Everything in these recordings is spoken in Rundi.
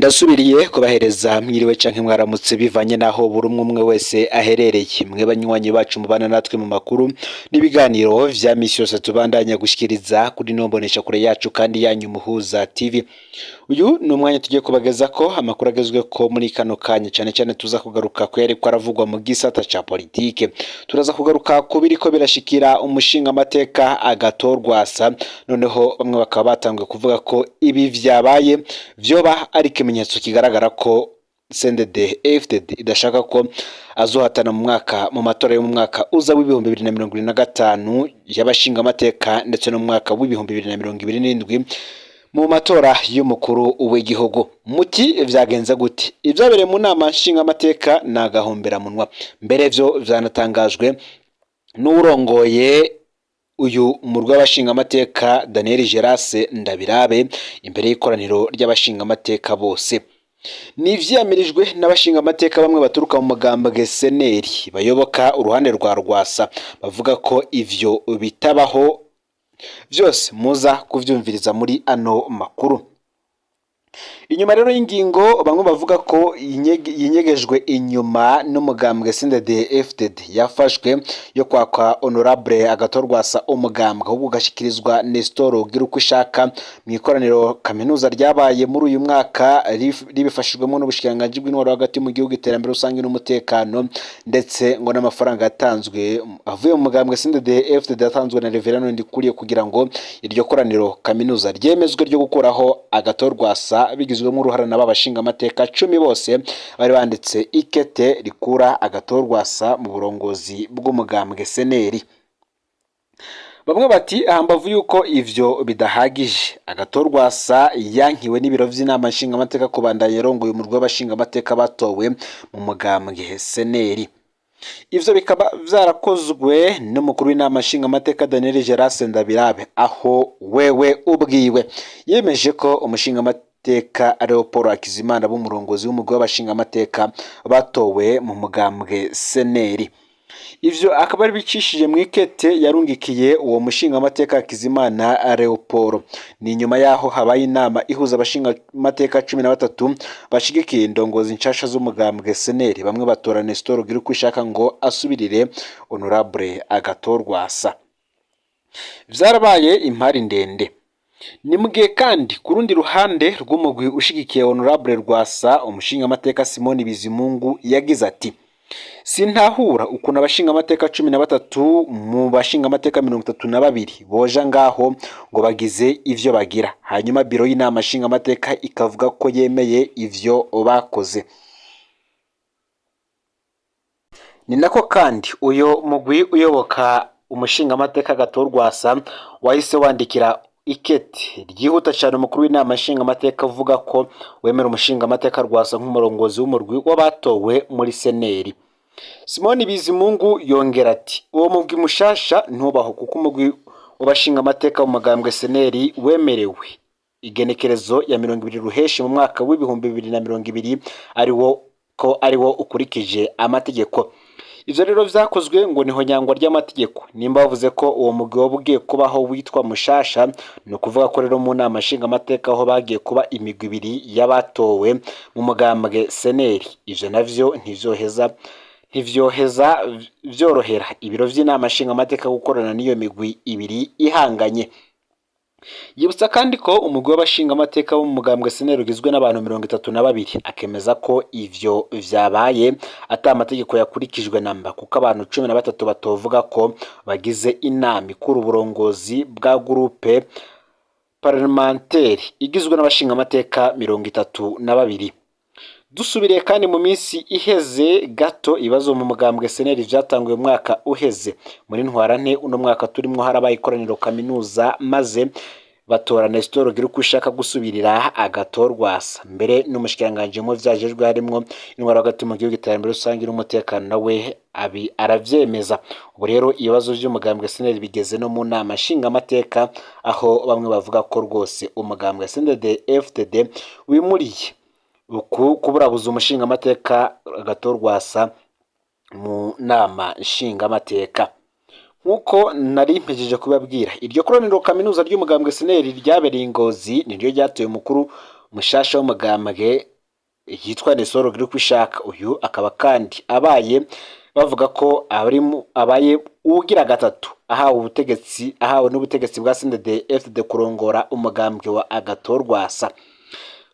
Ndasubiriye kubahereza mwiriwe canke mwaramutse bivanye naho buri umwe wese aherereye. Mwe banywanyi bacu mubana natwe mu makuru n'ibiganiro vya misi yose tubandanya gushikiriza kuri nombonesha kure yacu kandi yanyu Muhuza TV. Uyu ni umwanya tugiye kubageza ko amakuru agezwe ko muri kano kanya cyane tuza kugaruka ko yari kwaravugwa mu gisata ca politike. Turaza kugaruka ko biriko birashikira umushinga amateka agatorwasa, noneho bamwe bakaba batanguye kuvuga ko ibi vyabaye vyoba ari ikimenyetso kigaragara ko CNDD-FDD idashaka ko azohatana mu matora yo mu mwaka uza w'ibihumbi 2025 y'abashinga amateka ndetse no mu mwaka w'ibihumbi 2027 mu matora y'umukuru w'igihugu. Muti vyagenze gute? Ivyabereye mu nama nshinga amateka nagahombera munwa, mbere vyo vyanatangajwe n'urongoye uyu murwa w'abashinga amateka Daniel Gerase Ndabirabe imbere y'ikoraniro ry'abashinga amateka bose. Nivyamirijwe n'abashinga amateka bamwe baturuka mu mugambwe seneri bayoboka uruhande rwa Rwasa, bavuga ko ivyo bitabaho vyose muza kuvyumviriza muri ano makuru. Inyuma rero y'ingingo bamwe bavuga ko yinyegejwe inyuma n'umugambwe CNDD-FDD yafashwe yo kwakwa honorable agatorwasa umugambwe ahubwo gashikirizwa Nestor Girukwishaka mu ikoraniro kaminuza ryabaye muri uyu mwaka ribifashijwemo n'ubushikiranganji bw'intwaro hagati mu gihugu iterambere rusange n'umutekano, ndetse ngo n'amafaranga yatanzwe avuye mu mugambwe CNDD-FDD yatanzwe na Reverend Ndikuriye kugira ngo iryo koraniro kaminuza ryemezwe ryo gukuraho agatorwasa bigizwemo uruhara n'abashinga amateka 10 bose bari banditse ikete rikura agatorwasa mu burongozi bw'umugambwe seneri. Bamwe bati ahambavu yuko ivyo bidahagije, agatorwasa yankiwe n'ibiro vy'inama nshinga amateka kubandanya rongoye umurwa w'abashinga amateka batowe mu mugambwe seneri. Ivyo bikaba vyarakozwe n'umukuru w'inama nshinga amateka Daniel Gerase Ndabirabe, aho wewe ubwiwe yemeje ko umushinga amateka Leopold Hakizimana b'umurongozi w'umugwi w'abashinga amateka batowe mu mugambwe seneri. Ivyo akaba ari bicishije mu ikete yarungikiye uwo mushinga amateka Hakizimana Leopold. Ni nyuma yaho habaye inama ihuza abashinga amateka 13 bashigikiye indongozi nshasha z'umugambwe seneri, bamwe batora Nestor Girukwishaka ngo asubirire honorable agatorwasa. Vyarabaye impari ndende. Ni mugihe kandi ku rundi ruhande rw'umugwi ushigikiye honorable Rwasa, umushinga amateka Simoni Bizimungu yagize ati: "Sintahura ukuntu abashinga amateka 13 mu bashinga amateka 32 boja ngaho ngo bagize ivyo bagira, hanyuma biro y'inama nshinga amateka ikavuga ko yemeye ivyo bakoze." Ni nako kandi uyo mugwi uyoboka umushinga amateka gatorwasa wahise wandikira ikete ryihuta cyane umukuru w'inama nshinga amateka avuga ko wemera umushinga amateka Rwasa nk'umurongozi w'umurwi w'abatowe muri seneri. Simoni Bizimungu yongera ati: "Uwo mugwi mushasha ntubaho kuko umugwi w'abashinga amateka mu magambwe seneri wemerewe igenekerezo ya 20 ruheshi mu mwaka w'ibihumbi 2020 ariwo ukurikije amategeko." Ivyo rero vyakozwe ngo niho nyangwa ry'amategeko. Nimba bavuze ko uwo mugwi wabugiye kubaho witwa mushasha, no kuvuga ko rero mu nama nshinga amateka aho bagiye kuba imigwi ibiri y'abatowe mu mugambwe seneri. Ivyo navyo ntivyoheza vyorohera ibiro vy'inama nshinga amateka gukorana n'iyo migwi ibiri ihanganye. Yibutsa kandi ko umugwi w'abashinga amateka wo mu mugambwe seneri ugizwe n'abantu 32, akemeza ko ivyo vyabaye ata amategeko yakurikijwe namba, kuko abantu 13 batovuga ko bagize inama ikuru uburongozi bwa groupe parlementaire igizwe n'abashinga amateka 32. Dusubiriye kandi mu minsi iheze gato ibibazo mu mugambwe seneri vyatanguye mwaka uheze muri ntwarante uno mwaka turimo harabaye ikoraniro kaminuza, maze batora Nestor Girukwishaka gusubirira agatorwasa. Mbere n'umushikiranganje mu vyajejwe harimo intwaro hagati mu gihugu iterambere rusange n'umutekano nawe aravyemeza. Ubu rero ibibazo vy'umugambwe seneri bigeze no mu nama nshinga amateka, aho bamwe bavuga ko rwose umugambwe CNDD-FDD wimuriye kuburabuza umushinga amateka agatorwasa mu nama nshinga amateka. Nkuko nari mpejeje kubabwira, iryo koraniro kaminuza ry'umugambwe seneri ryabereye Ngozi niryo ryatoye umukuru mushasha w'umugambwe yitwa Nestor Girkwishaka. Uyu akaba kandi bavuga ko abaye uwugira gatatu ahawe n'ubutegetsi bwa CNDD-FDD kurongora umugambwe wa Agathon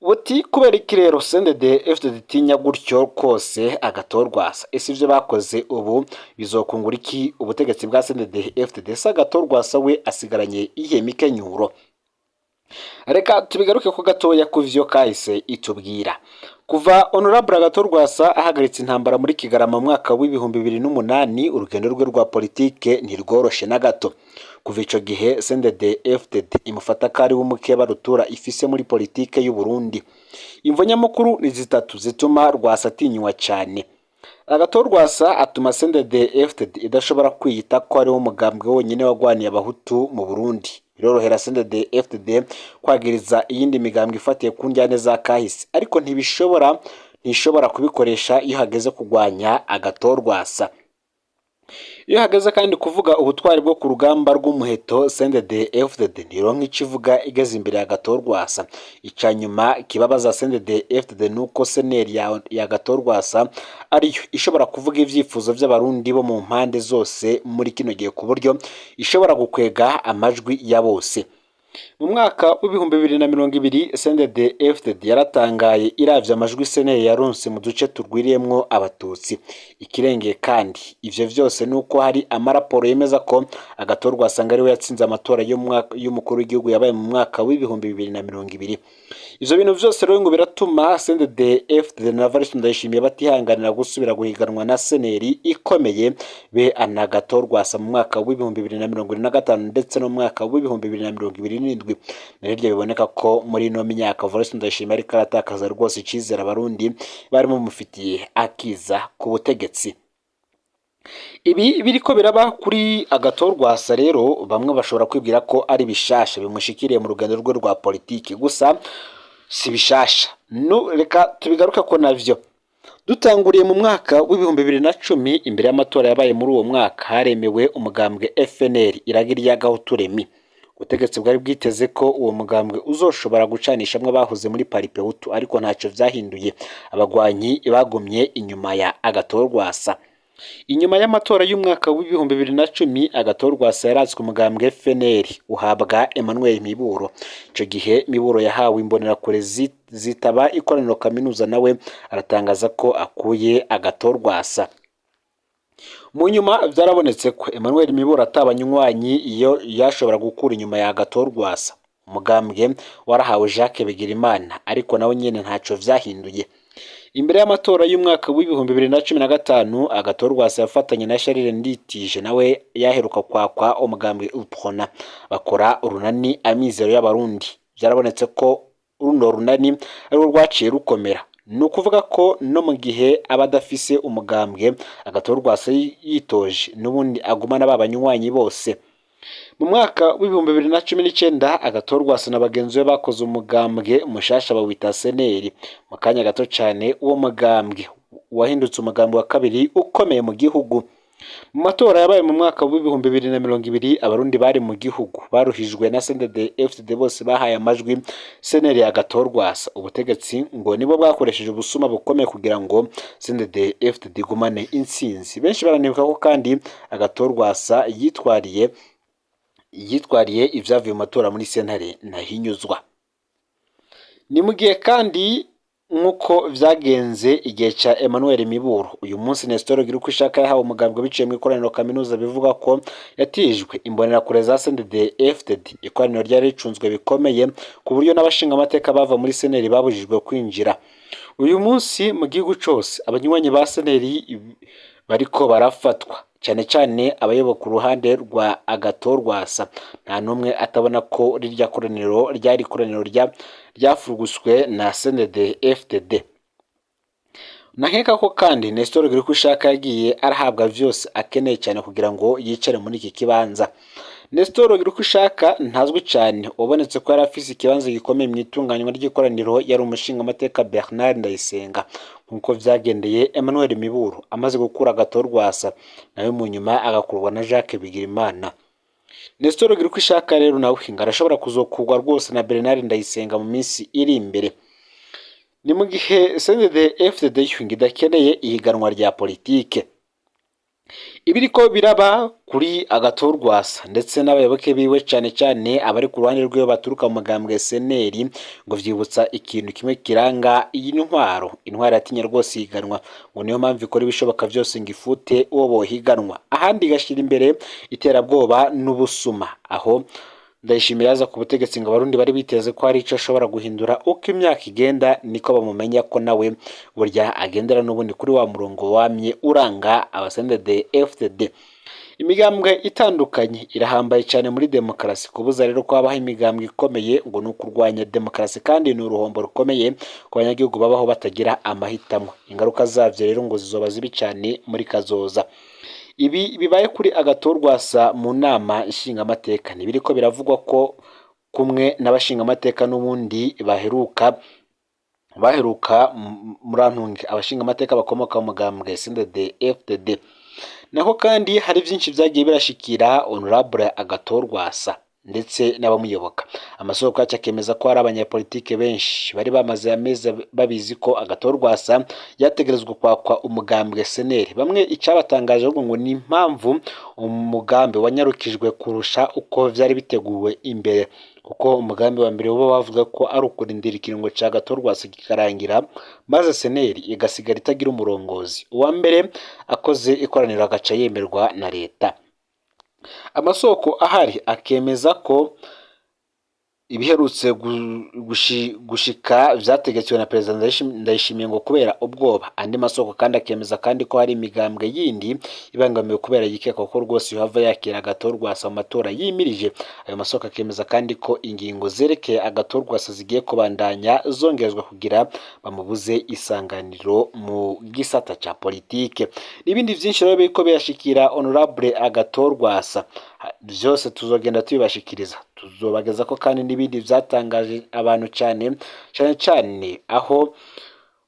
buti kubera iki rero CNDD-FDD tinya gutyo kose Agathon. Ese ivyo bakoze ubu bizokungura iki ubutegetsi bwa CNDD-FDD? Agathon we asigaranye ihe mikenyuro. Reka tubigaruke ko gatoya kuvyo kahise itubwira. Kuva Honorable Agathon ahagaritse intambara muri Kigarama mu mwaka w'ibihumbi 2008, urugendo rwe rwa politike ntirworoshe na gato. Kuva ico gihe CNDD-FDD imufata kari w'umukeba rutura ifise muri politike y'u Burundi. Imvo nyamukuru ni zitatu zituma Rwasa atinywa cyane. Agathon atuma CNDD-FDD idashobora kwiyita ko ari umugambwe wonyine wagwaniye abahutu mu Burundi. Birorohera CNDD-FDD kwagiriza iyindi migambwe ifatiye ku njyane za kahise, ariko ntishobora kubikoresha iyo hageze kugwanya Agathon. Iyo hageze kandi kuvuga ubutwari bwo ku rugamba rw'umuheto, CNDD-FDD ntironka ikivuga igeze imbere ya Agathon. Icanyuma kibabaza CNDD-FDD nuko seneri ya Agathon ariyo ishobora kuvuga ivyifuzo vy'abarundi bo mu mpande zose muri kino gihe, ku buryo ishobora gukwega amajwi ya bose. Mu mwaka w'ibihumbi 2020 CNDD-FDD yaratangaye iravye amajwi seneri yaronse mu duce turwiriyemwo abatutsi. Ikirengeye kandi ivyo vyose nuko hari amaraporo yemeza ko Agathon ariwe yatsinze amatora y'umukuru w'igihugu yabaye mu mwaka w'ibihumbi 2020. Ivyo bintu vyose rero ngo biratuma CNDD-FDD na Evariste Ndayishimiye batihanganira gusubira guhiganwa na seneri ikomeye be Agathon mu mwaka w'ibihumbi 2025 ndetse no mu mwaka w'ibihumbi 2027. Naryo biboneka ko muri no myaka Evariste Ndayishimiye ariko aratakaza rwose icizera abarundi barimo mufitiye akiza ku butegetsi. Ibi biriko biraba kuri Agathon rero bamwe bashobora kwibwira ko ari bishasha bimushikiriye mu rugendo rwe rwa politiki, gusa si bishasha. Reka tubigaruka ko navyo. Dutanguriye mu mwaka w'ibihumbi 2010, imbere y'amatora yabaye muri uwo mwaka haremewe umugambwe FNL iragira rya Gahuturemi. Ubutegetsi bwari bwiteze ko uwo mugambwe uzoshobora gucanishamwe bahoze muri Paripehutu, ariko ntacyo vyahinduye. Abagwanyi bagumye inyuma ya Agathon. Inyuma y'amatora y'umwaka w'ibihumbi 2010, Agathon yaratswe umugambwe FNL uhabwa Emmanuel Miburo. Ico gihe Miburo yahawe imbonerakure zitaba ikoraniro kaminuza, nawe aratangaza ko akuye Agathon. Mu nyuma vyarabonetse ko Emmanuel Miburo atabanywanyi iyo yashobora gukura inyuma ya Agathon. Umugambwe warahawe Jacques Bigirimana, ariko nawe nyene ntaco vyahinduye. Imbere y'amatora y'umwaka w'ibihumbi 2015, Agathon yafatanye na Charles Nditije nawe yaheruka kwakwa umugambwe UPRONA bakora urunani Amizero y'Abarundi. Vyarabonetse ko runo runani ari rwaciye rukomera. Nukuvuga ko no mu gihe abadafise umugambwe Agathon yitoje n'ubundi agumana babanywanyi bose. Mu mwaka w'ibihumbi 2019, Agathon na bagenzi be bakoze umugambwe mushasha bawita seneri. Mu kanya gato cyane uwo mugambwe wahindutse umugambwe wa kabiri ukomeye mu gihugu. Mu matora yabaye mu mwaka w'ibihumbi 2020, abarundi bari mu gihugu baruhijwe na CNDD-FDD bose bahaye amajwi seneri ya Agathon. Ubutegetsi ngo nibo bwakoresheje ubusuma bukomeye kugira ngo CNDD-FDD igumane intsinzi. Benshi baranibuka ko kandi Agathon yitwariye ivyavuye mu matora muri sentare ntahinyuzwa. Ni mu gihe kandi nkuko vyagenze igihe ca Emmanuel Miburo, uyu munsi Nestor Girkwishaka yahawe umugambwe biciye mu ikoraniro kaminuza bivuga ko yatijwe imbonerakure za CNDD-FDD. Ikoraniro ryari ricunzwe bikomeye ku buryo n'abashinga amateka bava muri seneri babujijwe kwinjira. Uyu munsi mu gihugu cose abanywanyi ba seneri bariko barafatwa, cyane cyane abayoboka uruhande rwa Agathon. Nta numwe atabona ko rirya koraniro ryari koraniro ryafuruguswe na CNDD-FDD. Nankeka ko kandi Nestor Girkwishaka yagiye arahabwa vyose akeneye cyane kugira ngo yicare muri iki kibanza. Nestor Girkwishaka ntazwi cyane, ubonetse ko yarafise ikibanza gikomeye mu itunganywa ry'ikoraniro yari umushinga amateka Bernard Ndayisenga, nkuko vyagendeye Emmanuel Miburo amaze gukura Agathon nawe mu nyuma agakurwa na Jacques Bigirimana. Nestor Girkwishaka rero nawe arashobora kuzokurwa rwose na Bernard Ndayisenga mu minsi iri imbere. ni mu gihe CNDD-FDD idakeneye ihiganwa rya politike. Ibiriko biraba kuri Agathon Rwasa ndetse n'abayoboke biwe cane cane abari ku ruhande rwiwe baturuka mu magambwe SNL ngo vyibutsa ikintu kimwe kiranga iyi intwaro yatinye rwose ihiganwa, ngo niyo mpamvu ikora ibishoboka byose ngo ifute uwo bohiganwa, ahandi igashira imbere iterabwoba n'ubusuma. Aho Ndayishimiye yaza ku butegetsi ngo abarundi bari biteze ko hari ico ashobora guhindura, uko imyaka igenda niko bamumenya ko nawe burya agendera n'ubundi kuri wa murongo wamye uranga CNDD-FDD. Imigambwe itandukanye irahambaye cyane muri demokarasi, kubuza rero ko habaho imigambwe ikomeye ngo ni ukurwanya demokarasi, kandi ni uruhombo rukomeye ku banyagihugu babaho batagira amahitamo. Ingaruka zavyo rero ngo zizoba zibi cyane muri kazoza. Ibi bibaye kuri Agathon Rwasa mu nama nshingamateka, nibiriko biravugwa ko kumwe n'abashingamateka n'ubundi baheruka murantunge abashingamateka bakomoka mu mugambwe CNDD-FDD. Naho kandi hari byinshi byagiye birashikira Honorable Agathon Rwasa ndetse n'abamuyoboka. Amasoko yacu akemeza ko hari abanyapolitike benshi bari bamaze amezi babizi ko Agathon Rwasa yategerezwa kwakwa umugambwe SNL. Bamwe icabatangaje ngo ni impamvu umugambi wanyarukijwe kurusha uko vyari biteguwe imbere, kuko umugambi wa mbere uba bavuga ko ari ukurindira ikiringo ca Agathon Rwasa kikarangira maze SNL igasigara itagira umurongozi. Uwa mbere akoze ikoraniro agaca yemerwa na leta. Amasoko ahari akemeza ko ibiherutse gushika vyategetswe na Perezida Ndayishimiye ngo kubera ubwoba. Andi masoko kandi akemeza kandi ko hari imigambwe yindi ibangamiwe kubera yikeka ko rwose yohava yakira Agathon Rwasa mu matora yimirije. Ayo masoko akemeza kandi ko ingingo zerekeye Agathon Rwasa zigiye kubandanya zongerezwa kugira bamubuze isanganiro mu gisata ca politike. N'ibindi vyinshi rero biriko birashikira Honorable Agathon Rwasa, byose tuzogenda tubibashikiriza, tuzobageza ko kandi n'ibindi vyatangaje abantu cyane aho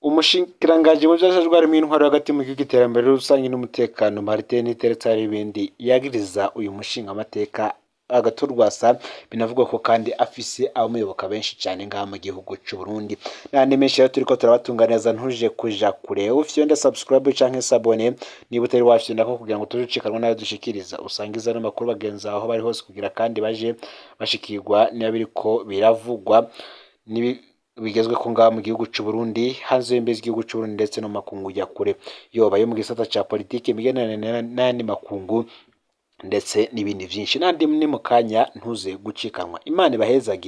umushikiranganji mu vyajejwe harimo intwaro hagati mu gihugu iterambere rusange n'umutekano Martin Teretse ibindi yagiriza uyu mushingamateka Agathon Rwasa. Binavugwa ko kandi afise abamuyoboka benshi cyane ngaha mu gihugu cy'u Burundi. Nandi menshi rero turiko turabatunganiriza, ntuje kuja kure. Ufyonde subscribe canke sabone niba utari wafyonda ko kugira ngo tuzucikanwa nayo dushikiriza, usangiza n'amakuru bagenza aho bari hose kugira kandi baje bashikirwa niba biriko biravugwa bigezwe ko ngaha mu gihugu cy'u Burundi, hanze y'imbizi igihugu cy'u Burundi ndetse no makungu ya kure, yobaye mu gisata ca politike, imigenderanire n'andi makungu ndetse n'ibindi vyinshi. Nandi ni mu kanya ntuze gucikanwa. Imana ibahezage.